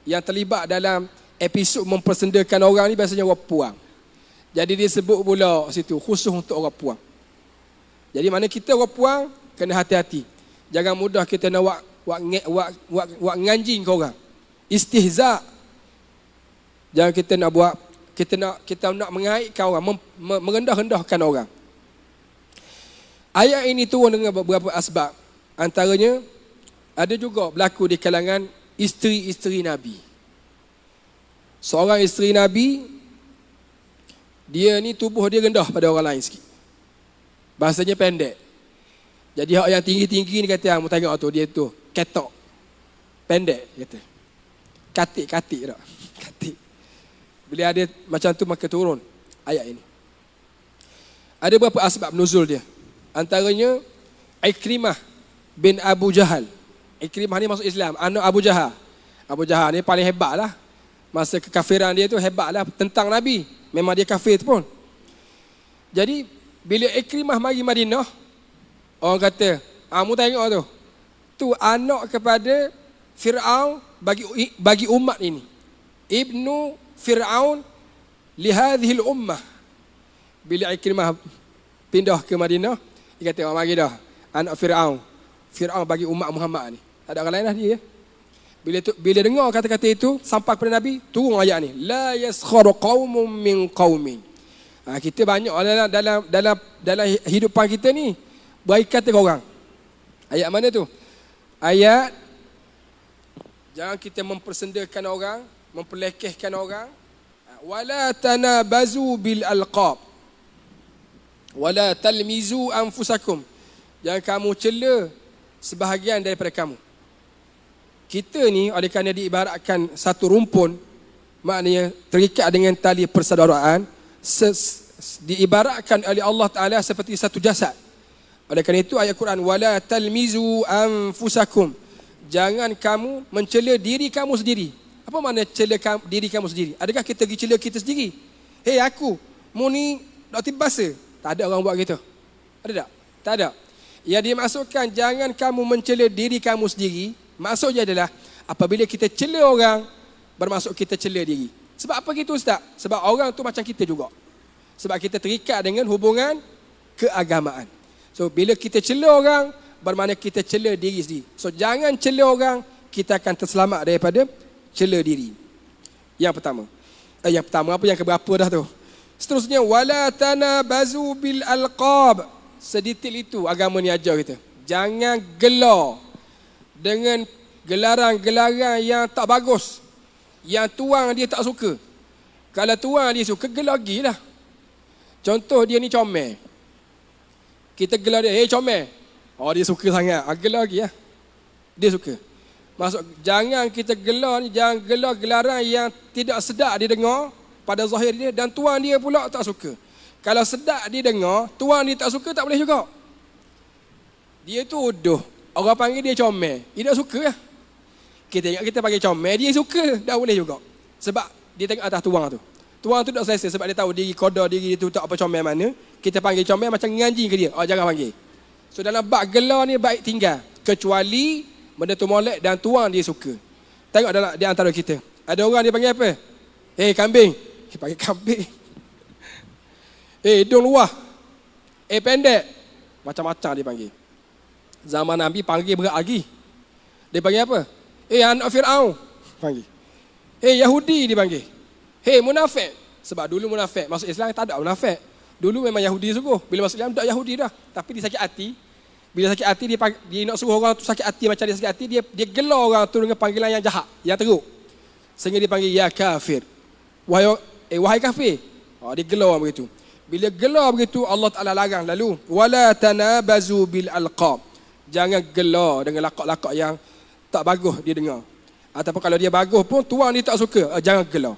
yang terlibat dalam episod mempersendakan orang ni biasanya orang puang. Jadi dia sebut pula situ khusus untuk orang puang. Jadi mana kita orang puang kena hati-hati. Jangan mudah kita nak buat nganjing ke orang. Istihza. Jangan kita nak buat, kita nak mengaitkan orang, merendah-rendahkan orang. Ayat ini turun dengan beberapa asbab. Antaranya ada juga berlaku di kalangan isteri-isteri Nabi. Seorang isteri Nabi, dia ni tubuh dia rendah pada orang lain sikit. Bahasanya pendek. Jadi hak yang tinggi-tinggi ni kata, mu tengok tu, dia tu ketok. Pendek kata. Katik tak? Katik. Bila ada macam tu maka turun ayat ini. Ada beberapa asbab nuzul dia. Antaranya Ikrimah bin Abu Jahal. Ikrimah ni masuk Islam, anak Abu Jahal. Abu Jahal ni paling hebat lah. Masa kekafiran dia tu hebat lah, tentang Nabi. Memang dia kafir tu pun. Jadi bila Ikrimah mari Madinah, orang kata, mu tengok tu, tu anak kepada Fir'aun bagi umat ini. Ibnu Fir'aun li hadhihi al-ummah. Bila Ikrimah pindah ke Madinah, dia kata, mari dah, anak Fir'aun. Fir'aun bagi umat Muhammad ni. Tak ada orang lain lah dia. Bila dengar kata-kata itu sampai kepada Nabi, turun ayat ni. La yaskhar qaumun min qaumin. Kita banyak dalam hidupan kita ni baik kata orang. Ayat mana tu? Ayat jangan kita mempersendakan orang, memperlekehkan orang. Wala tanabazu bil alqab. Wala talmizu anfusakum. Jangan kamu cela sebahagian daripada kamu. Kita ni oleh kerana diibaratkan satu rumpun, maknanya terikat dengan tali persaudaraan, diibaratkan oleh Allah Ta'ala seperti satu jasad. Oleh kerana itu ayat Quran, wala talmizu anfusakum. Jangan kamu mencela diri kamu sendiri. Apa makna cela diri kamu sendiri? Adakah kita pergi cela kita sendiri? Hei aku, mu ni doktor bahasa. Tak ada orang buat gitu. Ada tak? Tak ada. Yang dimaksudkan jangan kamu mencela diri kamu sendiri. Maksudnya adalah apabila kita cela orang, bermaksud kita cela diri. Sebab apa gitu Ustaz? Sebab orang tu macam kita juga. Sebab kita terikat dengan hubungan keagamaan. So bila kita cela orang, bermakna kita cela diri sendiri. So jangan cela orang, kita akan terselamat daripada cela diri. Yang pertama. Yang pertama apa, yang keberapa dah tu? Seterusnya, wala tanabazu bil alqab. Sedetail itu agama ni ajar kita. Jangan gelar dengan gelaran-gelaran yang tak bagus, yang tuang dia tak suka. Kalau tuang dia suka, gelar lagi lah. Contoh dia ni comel, kita gelar dia, hey comel. Oh dia suka sangat, gelar lagi lah. Dia suka. Maksud jangan kita gelar ni, jangan gelar gelaran yang tidak sedap dia dengar pada zahir dia, dan tuan dia pula tak suka. Kalau sedap dia dengar, tuan dia tak suka, tak boleh juga. Dia tu uduh, orang panggil dia comel, dia tak suka lah. Kita ingat kita panggil comel, dia suka, dah boleh juga. Sebab dia tengok atas tuan tu. Tuan tu tak selesa sebab dia tahu diri, koda diri dia tu tak apa comel mana. Kita panggil comel macam nganjing ke dia. Oh jangan panggil. So dalam bab gelar ni baik tinggal, kecuali benda tu molek dan tuan dia suka. Tengok dalam di antara kita, ada orang dia panggil apa? Hei kambing. Dia panggil kambing. Hidung luah. Pendek. Macam-macam dia panggil. Zaman Nabi panggil berat lagi. Dia panggil apa? Anak Fir'aun. Panggil. Yahudi dia panggil. Munafik. Sebab dulu munafik. Masuk Islam tak ada munafik. Dulu memang Yahudi sungguh. Bila masuk Islam tak Yahudi dah. Tapi dia sakit hati. Bila sakit hati dia nak suruh orang tu sakit hati macam dia sakit hati, dia gelar orang tu dengan panggilan yang jahat, yang teruk. Sehingga dia panggil ya kafir. Wahai kafir. Dia gelar orang begitu. Bila gelar begitu, Allah Ta'ala larang lalu. Wala tanabazu bil alqab. Jangan gelar dengan lakak-lakak yang tak bagus dia dengar. Ataupun kalau dia bagus pun, tuan dia tak suka. Jangan gelar.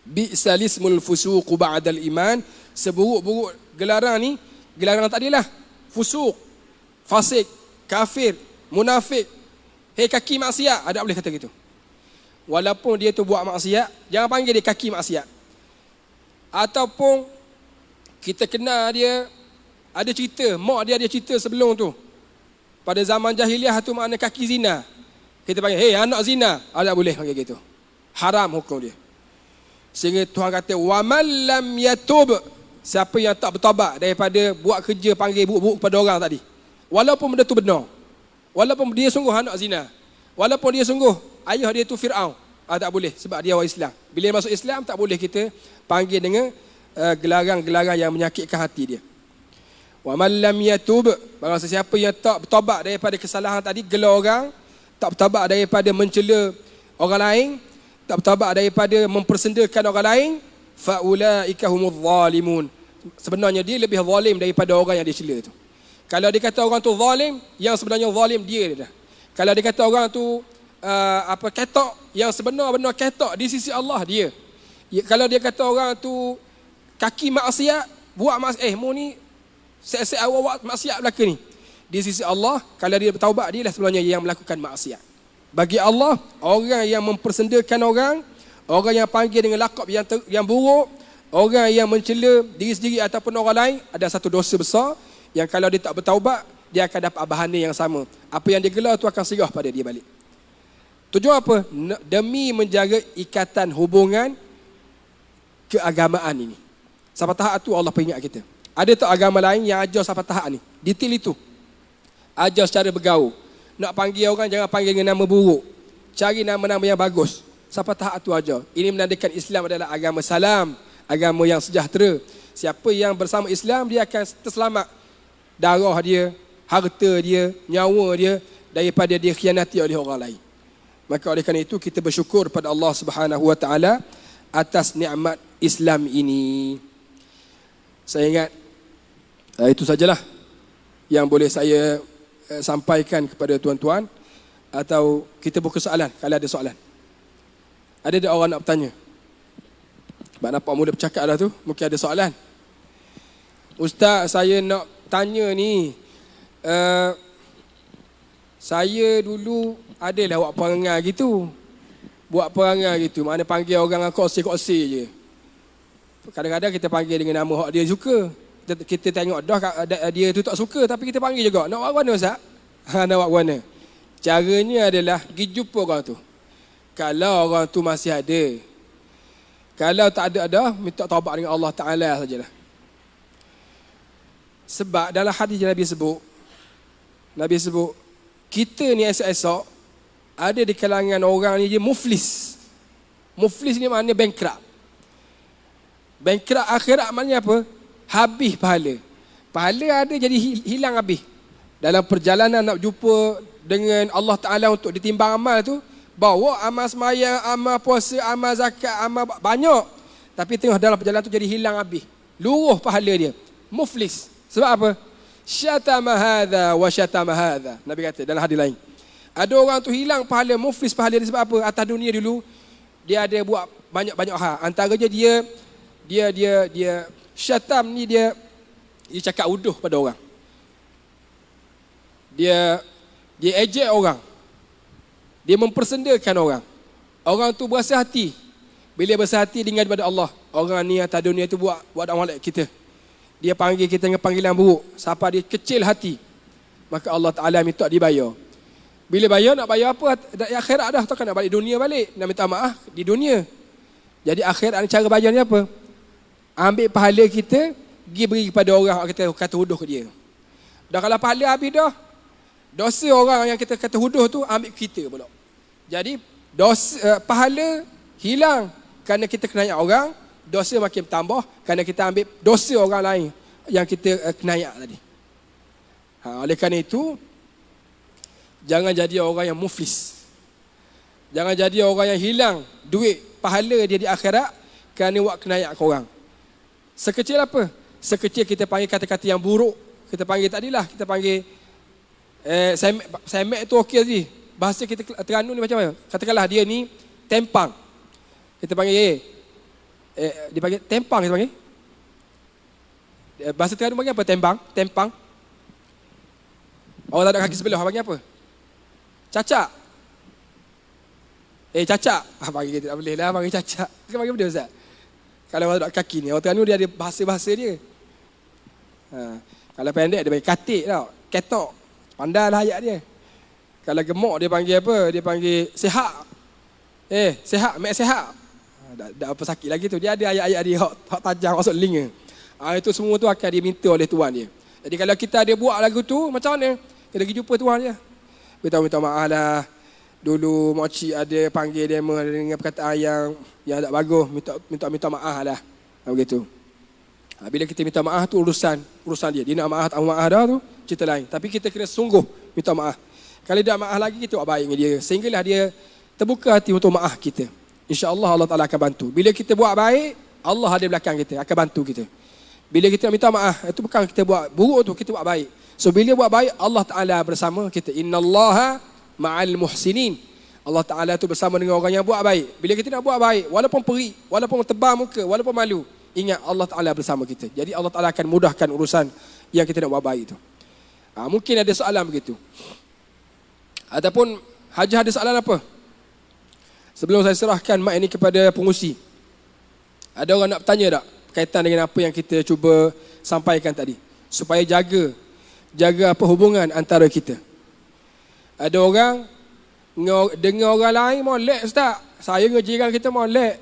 Bi'salismul fusuqu ba'dal iman. Seburuk-buruk gelaran ni, gelaran tadi lah. Fusuq, fasik, kafir, munafik. Kaki maksiat. Ada boleh kata gitu. Walaupun dia tu buat maksiat, jangan panggil dia kaki maksiat. Ataupun kita kenal dia, ada cerita, mak dia ada cerita sebelum tu. Pada zaman jahiliah tu makna kaki zina. Kita panggil, anak zina. Tak boleh panggil gitu. Haram hukum dia. Sehingga Tuhan kata, wa man lam yatub. Siapa yang tak bertaubat daripada buat kerja panggil buruk-buruk kepada orang tadi. Walaupun benda tu benar. Walaupun dia sungguh anak zina. Walaupun dia sungguh ayah dia tu Fir'aun. Tak boleh sebab dia orang Islam. Bila masuk Islam tak boleh kita panggil dengan gelaran-gelaran yang menyakitkan hati dia. Wa man lam yatub, barang sesiapa yang tak bertaubat daripada kesalahan tadi, gelar orang, tak bertaubat daripada mencela orang lain, tak bertaubat daripada mempersendakan orang lain, fa ulaika humuz zalimun. Sebenarnya dia lebih zalim daripada orang yang dia cela tu. Kalau dia kata orang tu zalim, yang sebenarnya zalim dia dah. Kalau dia kata orang tu ketok, yang sebenar-benar ketok di sisi Allah dia. Kalau dia kata orang tu kaki maksiat, buat maksiat, mu ni set-set awak maksiat belaka ni. Di sisi Allah, kalau dia bertaubat, dia lah sebenarnya yang melakukan maksiat. Bagi Allah, orang yang mempersendakan orang yang panggil dengan lakab yang buruk, orang yang mencela diri sendiri ataupun orang lain, ada satu dosa besar yang kalau dia tak bertaubat, dia akan dapat bahan yang sama. Apa yang dia gelar tu akan serah pada dia balik. Tujuan apa? Demi menjaga ikatan hubungan keagamaan ini. Sampai tahap tu Allah peringat kita. Ada tak agama lain yang ajar sampai tahap ni? Detail itu. Ajar secara bergaul. Nak panggil orang jangan panggil dengan nama buruk. Cari nama-nama yang bagus. Sampai tahap tu ajar. Ini menandakan Islam adalah agama salam, agama yang sejahtera. Siapa yang bersama Islam, dia akan terselamat darah dia, harta dia, nyawa dia daripada dia khianati oleh orang lain. Maka oleh kerana itu kita bersyukur pada Allah Subhanahu Wa Taala atas nikmat Islam ini. Saya ingat itu sajalah yang boleh saya sampaikan kepada tuan-tuan. Atau kita buka soalan kalau ada soalan. Ada tak orang nak bertanya? Sebab nampak muda bercakap dah tu, mungkin ada soalan. Ustaz, saya nak tanya ni, saya dulu adalah buat perangai gitu. Buat perangai gitu, mana panggil orang dengan kosi-kosi je. Kadang-kadang kita panggil dengan nama hak dia suka. Kita tengok dah dia tu tak suka, tapi kita panggil juga. Nak buat mana Ustaz? Nak buat mana? Caranya adalah pergi jumpa orang tu. Kalau orang tu masih ada. Kalau tak ada, minta taubat dengan Allah Ta'ala sajalah. Sebab dalam hadis Nabi sebut, kita ni esok-esok ada di kalangan orang ni dia muflis. Muflis ni maknanya bankrupt. Bankrupt akhirat maknanya apa? Habis pahala. Pahala ada jadi hilang habis. Dalam perjalanan nak jumpa dengan Allah Ta'ala untuk ditimbang amal tu, bawa amal sembahyang, amal puasa, amal zakat, amal banyak. Tapi tengah dalam perjalanan tu jadi hilang habis. Luruh pahala dia. Muflis. Sebab apa? Syatama hadha wa syatama hadha. Nabi kata dalam hadis lain. Ada orang tu hilang pahala, muflis pahala dia sebab apa? Atas dunia dulu, dia ada buat banyak-banyak hal. Antaranya dia syatam ni dia cakap uduh pada orang. Dia ejek orang. Dia mempersendakan orang. Orang tu berasa hati. Bila berasa hati dia ingat kepada Allah. Orang ni atas dunia tu buat amal kita. Dia panggil kita dengan panggilan buruk. Sampai dia kecil hati. Maka Allah Ta'ala minta dibayar. Bila bayar, nak bayar apa? Akhirat dah. Takkan nak balik dunia balik. Nak minta maaf di dunia. Jadi akhirat cara bayar ni apa? Ambil pahala kita, pergi beri kepada orang yang kata huduh ke dia. Dah kalau pahala habis dah, dosa orang yang kita kata huduh tu ambil kita pula. Jadi dosa pahala hilang kerana kita kenayak orang, dosa makin bertambah kerana kita ambil dosa orang lain yang kita kenayak tadi. Oleh kerana itu jangan jadi orang yang muflis. Jangan jadi orang yang hilang duit pahala dia di akhirat kerana buat kenayak ke orang. Sekecil apa? Sekecil kita panggil kata-kata yang buruk. Kita panggil tadilah, kita panggil semek tu okey tadi. Bahasa kita Terengganu ni macam mana? Katakanlah dia ni tempang. Kita panggil dia panggil tempang kita panggil. Bahasa Terengganu panggil apa? Tempang. Orang tak ada kaki sebelah panggil apa? Cacak. Cacak. Panggil kita tak boleh lah panggil cacak. Kita panggil benda Ustaz. Kalau orang tak ada kaki ni, orang Terengganu dia ada bahasa-bahasa dia. Kalau pendek dia panggil katik tau. Ketok. Pandailah ayat dia. Kalau gemuk dia panggil apa? Dia panggil sehat. Sehat, mek sehat. Tak apa sakit lagi tu. Dia ada ayat-ayat dia hak tajam masuk telinga. Itu semua tu akan diminta oleh tuan dia. Jadi kalau kita ada buat lagu tu, macam mana? Kita pergi jumpa tuan dia. Minta maaf lah. Dulu makcik ada panggil dia dengan perkataan yang tak bagus. Minta maaf lah. Begitu. Bila kita minta maaf tu urusan dia. Dia nak maaf tak maaf dah tu cerita lain. Tapi kita kena sungguh minta maaf. Kalau dia maaf lagi kita buat baik dengan dia. Sehinggalah dia terbuka hati untuk maaf kita. InsyaAllah Allah Ta'ala akan bantu. Bila kita buat baik, Allah ada belakang kita, akan bantu kita. Bila kita minta maaf, itu bukan kita buat buruk tu, kita buat baik. So bila buat baik, Allah Ta'ala bersama kita. Innallaha ma'al muhsinin. Allah Ta'ala tu bersama dengan orang yang buat baik. Bila kita nak buat baik, walaupun perih, walaupun tebal muka, walaupun malu, ingat Allah Ta'ala bersama kita. Jadi Allah Ta'ala akan mudahkan urusan yang kita nak buat baik tu. Mungkin ada soalan begitu. Ataupun Haji ada soalan apa? Sebelum saya serahkan mic ini kepada pengusi. Ada orang nak bertanya tak? Berkaitan dengan apa yang kita cuba sampaikan tadi. Supaya jaga apa hubungan antara kita. Ada orang dengar orang lain molek Ustaz. Saya dengan jiran kita molek.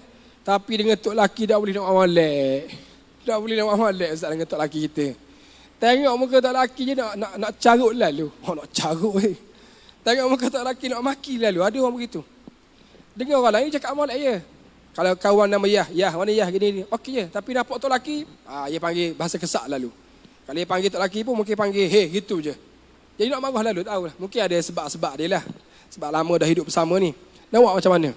Tapi dengan tok laki tak boleh nak molek. Tak boleh nak molek Ustaz dengan tok laki kita. Tengok muka tok laki je nak carut lalu. Nak carut Tengok muka tok laki nak maki lalu. Ada orang begitu. Dengar orang lain cakap molek je. Kalau kawan nama Yah, mana Yah gini. Okey je. Tapi nampak tok laki, dia panggil bahasa kesak lalu. Kalau dia panggil tok laki pun mungkin panggil hey gitu je. Jadi nak marah lalu, tahulah. Mungkin ada sebab-sebab dia lah. Sebab lama dah hidup bersama ni. Nak buat macam mana?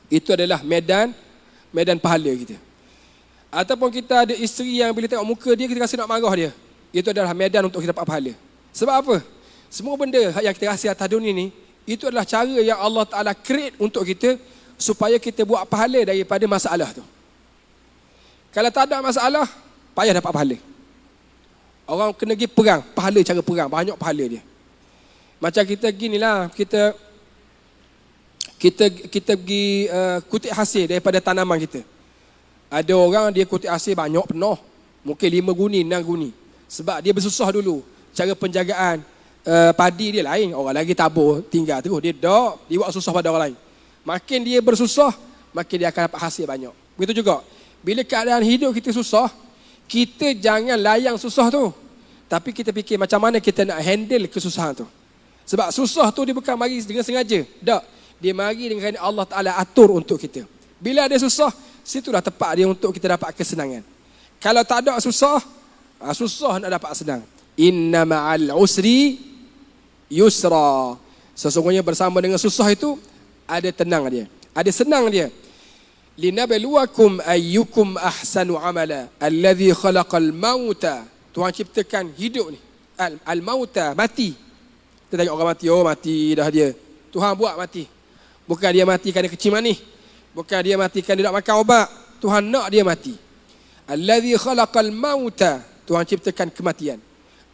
Itu adalah medan pahala kita. Ataupun kita ada isteri yang bila tengok muka dia, kita rasa nak marah dia. Itu adalah medan untuk kita dapat pahala. Sebab apa? Semua benda yang kita rasa atas dunia ni, itu adalah cara yang Allah Ta'ala create untuk kita, supaya kita buat pahala daripada masalah tu. Kalau tak ada masalah, payah dapat pahala. Orang kena pergi perang, pahala cara perang, banyak pahala dia. Macam kita ginilah, kita pergi kutip hasil daripada tanaman kita. Ada orang dia kutip hasil banyak penuh, mungkin 5 guni, 6 guni. Sebab dia bersusah dulu. Cara penjagaan padi dia lain, orang lagi tabur, tinggal terus. Dia buat susah pada orang lain. Makin dia bersusah, makin dia akan dapat hasil banyak. Begitu juga, bila keadaan hidup kita susah, kita jangan layang susah tu. Tapi kita fikir macam mana kita nak handle kesusahan tu. Sebab susah tu dia bukan mari dengan sengaja. Tak. Dia mari dengan Allah Ta'ala atur untuk kita. Bila ada susah, situlah tepat dia untuk kita dapat kesenangan. Kalau tak ada susah, susah nak dapat senang. Inna ma'al usri yusra. Sesungguhnya bersama dengan susah itu, ada tenang dia. Ada senang dia. Linabluwakum ayyukum ahsanu amala alladhi khalaqal mauta. Tuhan ciptakan hidup ni. Al-mauta, mati. Kita tengok orang mati, mati dah dia. Tuhan buat mati. Bukan dia mati kerana kecil manis. Bukan dia mati kerana dia nak makan ubat. Tuhan nak dia mati. Alladhi khalaqal mauta. Tuhan ciptakan kematian.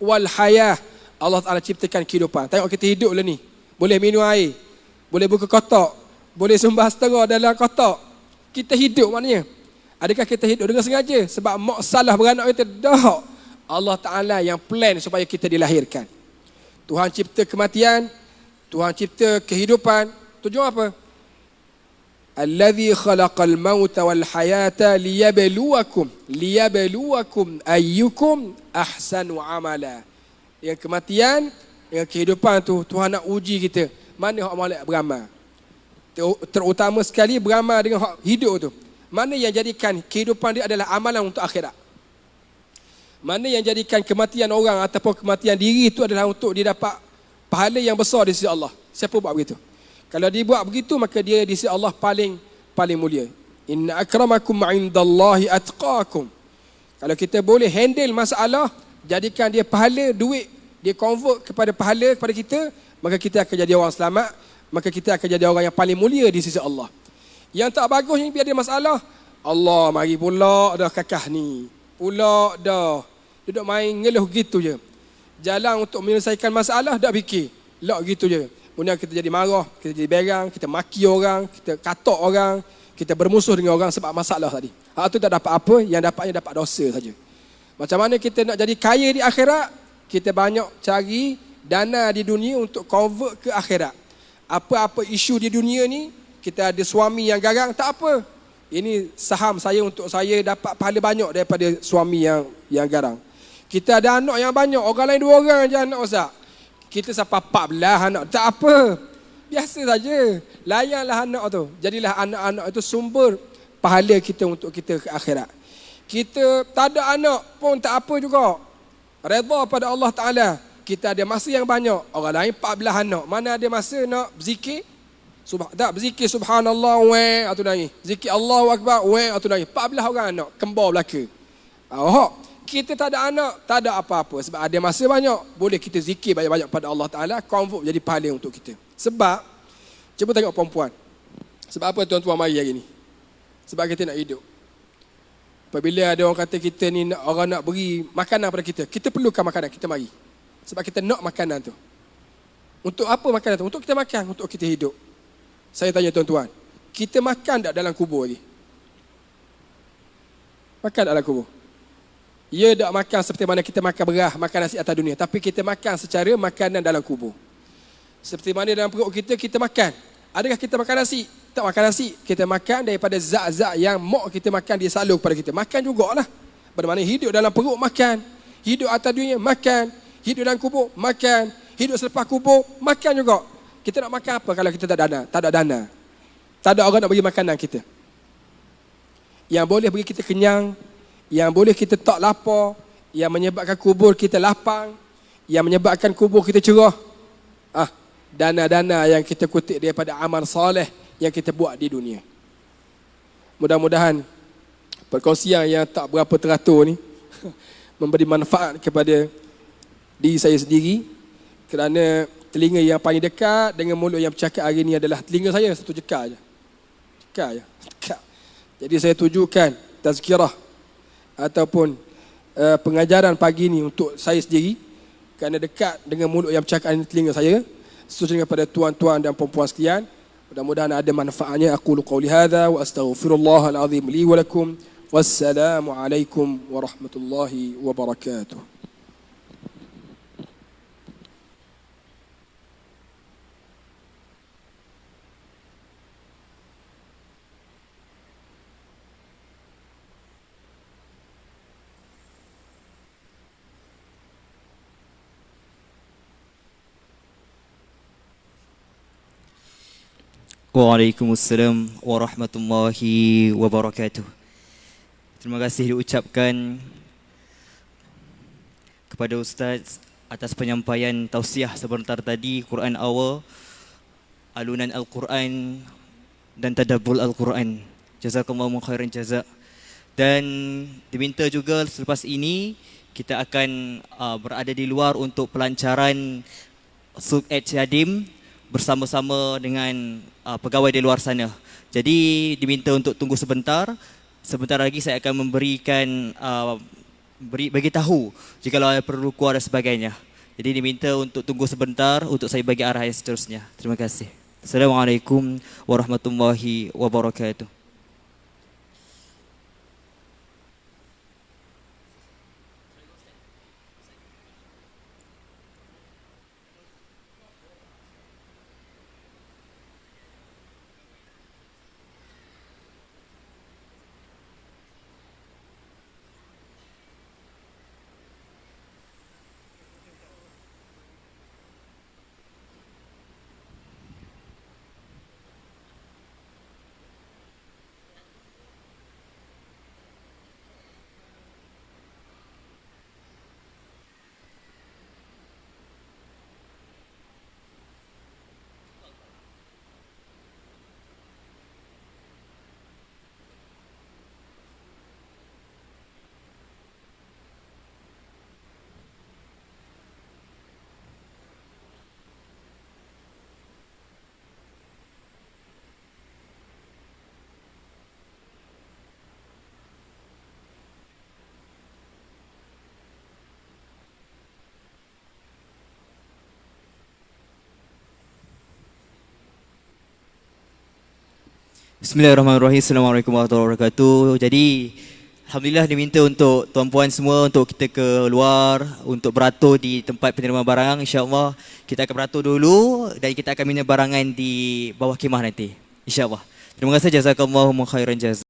Wal hayah. Allah Ta'ala ciptakan kehidupan. Tengok kita hidup lah ni. Boleh minum air. Boleh buka kotak. Boleh sumbah setengah dalam kotak. Kita hidup maknanya. Adakah kita hidup dengan sengaja? Sebab mak salah beranak kita. Dah. Allah Ta'ala yang plan supaya kita dilahirkan. Tuhan cipta kematian. Tuhan cipta kehidupan. Tujuan apa? Alladhi khalaqal mauta wal hayata liyabluwakum ayyukum ahsanu amala. Dengan kematian, dengan kehidupan tu, Tuhan nak uji kita. Mana hak molek beramal? Terutama sekali beramal dengan hak hidup tu. Mana yang jadikan kehidupan dia adalah amalan untuk akhirat? Mana yang jadikan kematian orang ataupun kematian diri itu adalah untuk dia dapat pahala yang besar di sisi Allah? Siapa buat begitu? Kalau dia buat begitu, maka dia di sisi Allah paling mulia. Inna akramakum indallahi atqakum. Kalau kita boleh handle masalah, jadikan dia pahala, duit, dia convert kepada pahala kepada kita, maka kita akan jadi orang selamat, maka kita akan jadi orang yang paling mulia di sisi Allah. Yang tak bagus ni biar dia masalah, Allah mari pula dah kakah ni. Pula dah duduk main ngeluh gitu je. Jalan untuk menyelesaikan masalah dak fikir. Lak gitu je. Kemudian kita jadi marah, kita jadi berang, kita maki orang, kita katok orang, kita bermusuh dengan orang sebab masalah tadi. Hak tu tak dapat apa, yang dapatnya dapat dosa saja. Macam mana kita nak jadi kaya di akhirat? Kita banyak cari dana di dunia untuk convert ke akhirat. Apa-apa isu di dunia ni, kita ada suami yang garang, tak apa. Ini saham saya untuk saya dapat pahala banyak daripada suami yang garang. Kita ada anak yang banyak, orang lain 2 orang je anak Ustaz. Kita sampai 14 anak, tak apa. Biasa saja. Layanlah anak tu. Jadilah anak-anak itu sumber pahala kita untuk kita ke akhirat. Kita tak ada anak pun tak apa juga. Redha pada Allah Ta'ala. Kita ada masa yang banyak. Orang lain 14 anak. Mana ada masa nak berzikir? Tak berzikir subhanallah, atau nangis. Zikir Allahu Akbar, atau nangis. 14 orang anak, kembar belaka. Kita tak ada anak, tak ada apa-apa. Sebab ada masa banyak, boleh kita zikir banyak-banyak pada Allah Ta'ala, convert jadi pahala untuk kita. Sebab, cuba tengok perempuan. Sebab apa tuan-tuan mari hari ni? Sebab kita nak hidup. Apabila ada orang kata kita ni, orang nak beri makanan pada kita, kita perlukan makanan, kita mari. Sebab kita nak makanan tu. Untuk apa makanan tu? Untuk kita makan, untuk kita hidup. Saya tanya tuan-tuan, kita makan tak dalam kubur ni? Makan tak dalam kubur? Ya, tak makan seperti mana kita makan beras, makan nasi atas dunia. Tapi kita makan secara makanan dalam kubur. Seperti mana dalam perut kita makan. Adakah kita makan nasi? Tak makan nasi. Kita makan daripada zat-zat yang mak kita makan, dia salur kepada kita. Makan jugalah. Bermakna hidup dalam perut makan. Hidup atas dunia makan. Hidup dalam kubur makan. Hidup selepas kubur makan juga. Kita nak makan apa kalau kita tak ada dana? Tak ada dana. Tak ada orang nak bagi makanan kita. Yang boleh bagi kita kenyang, yang boleh kita tak lapar, yang menyebabkan kubur kita lapang, yang menyebabkan kubur kita cerah. Dana-dana yang kita kutip daripada amal soleh yang kita buat di dunia. Mudah-mudahan perkongsian yang tak berapa teratur ni memberi manfaat kepada diri saya sendiri, kerana telinga yang paling dekat dengan mulut yang bercakap hari ni adalah telinga saya, satu jekar je. Jekar je. Jekar. Jadi saya tujukan tazkirah ataupun pengajaran pagi ni untuk saya sendiri, kerana dekat dengan mulut yang bercakap ni telinga saya, seterusnya kepada tuan-tuan dan puan-puan sekalian. Mudah-mudahan ada manfaatnya. Aqulu qawli hadza wa astaghfirullahal azim li wa lakum. Wassalamu alaikum warahmatullahi wabarakatuh. Waalaikumsalam warahmatullahi wabarakatuh. Terima kasih diucapkan kepada Ustaz atas penyampaian tausiah sebentar tadi, Quran Hour, alunan Al-Quran dan tadabbur Al-Quran. Jazakallahu khairan jazak. Dan diminta juga selepas ini kita akan berada di luar untuk pelancaran Suk Ed Syadim bersama-sama dengan pegawai di luar sana. Jadi diminta untuk tunggu sebentar. Sebentar lagi saya akan memberikan bagi tahu jika ada perlu keluar dan sebagainya. Jadi diminta untuk tunggu sebentar untuk saya bagi arahan seterusnya. Terima kasih. Assalamualaikum warahmatullahi wabarakatuh. Bismillahirrahmanirrahim. Assalamualaikum warahmatullahi wabarakatuh. Jadi alhamdulillah diminta untuk tuan-puan semua untuk kita ke luar untuk beratur di tempat penerimaan barang. InsyaAllah kita akan beratur dulu dan kita akan minta barangan di bawah khemah nanti, InsyaAllah. Terima kasih. Jazakallahu khairan jazak.